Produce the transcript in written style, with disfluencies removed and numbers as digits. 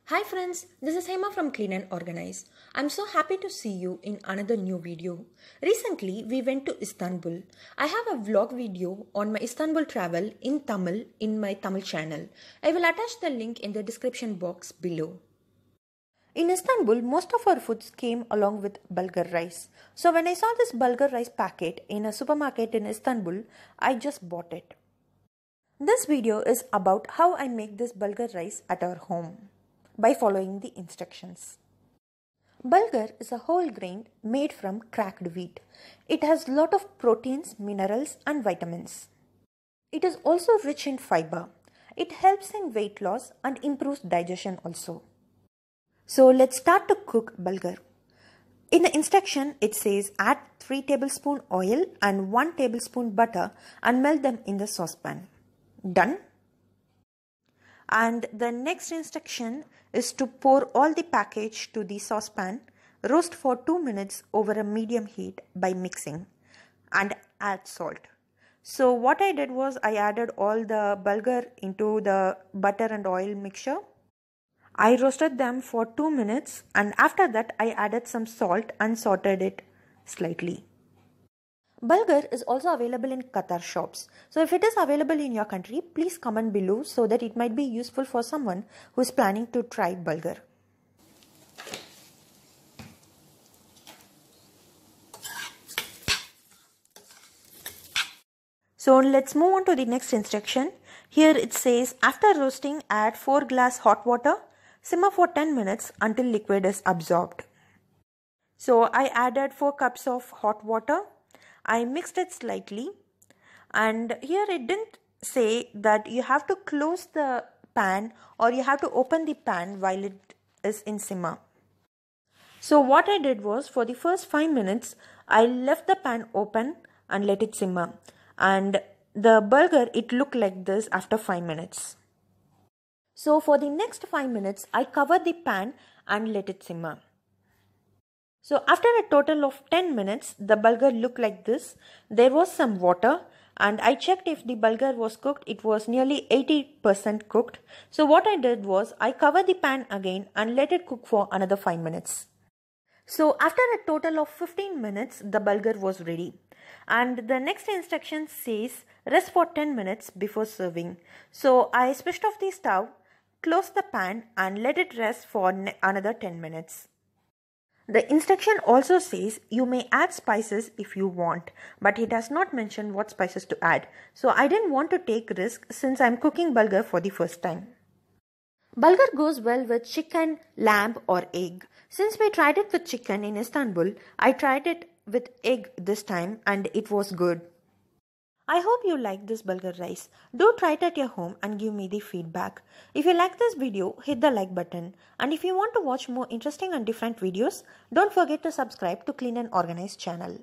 Hi friends, this is Hema from Clean and Organize. I'm so happy to see you in another new video. Recently, we went to Istanbul. I have a vlog video on my Istanbul travel in Tamil in my Tamil channel. I will attach the link in the description box below. In Istanbul, most of our foods came along with bulgur rice. So when I saw this bulgur rice packet in a supermarket in Istanbul, I just bought it. This video is about how I make this bulgur rice at our home by following the instructions. Bulgur is a whole grain made from cracked wheat. It has lot of proteins, minerals and vitamins. It is also rich in fiber. It helps in weight loss and improves digestion also. So let's start to cook bulgur. In the instruction it says add 3 tablespoons oil and 1 tablespoon butter and melt them in the saucepan. Done? And the next instruction is to pour all the package to the saucepan, roast for 2 minutes over a medium heat by mixing and add salt. So what I did was I added all the bulgur into the butter and oil mixture. I roasted them for 2 minutes and after that I added some salt and sauteed it slightly. Bulgur is also available in Qatar shops. So if it is available in your country, please comment below so that it might be useful for someone who is planning to try bulgur. So let's move on to the next instruction. Here it says after roasting add 4 glass hot water. Simmer for 10 minutes until liquid is absorbed. So I added 4 cups of hot water. I mixed it slightly and here it didn't say that you have to close the pan or you have to open the pan while it is in simmer. So what I did was for the first 5 minutes I left the pan open and let it simmer, and the bulgur it looked like this after 5 minutes. So for the next 5 minutes I covered the pan and let it simmer. So after a total of 10 minutes, the bulgur looked like this. There was some water and I checked if the bulgur was cooked. It was nearly 80% cooked. So what I did was I covered the pan again and let it cook for another 5 minutes. So after a total of 15 minutes, the bulgur was ready. And the next instruction says rest for 10 minutes before serving. So I switched off the stove, closed the pan and let it rest for another 10 minutes. The instruction also says you may add spices if you want, but it does not mention what spices to add. So I didn't want to take risk since I'm cooking bulgur for the first time. Bulgur goes well with chicken, lamb or egg. Since we tried it with chicken in Istanbul, I tried it with egg this time and it was good. I hope you like this bulgur rice. Do try it at your home and give me the feedback. If you like this video, hit the like button. And if you want to watch more interesting and different videos, don't forget to subscribe to Clean and Organize channel.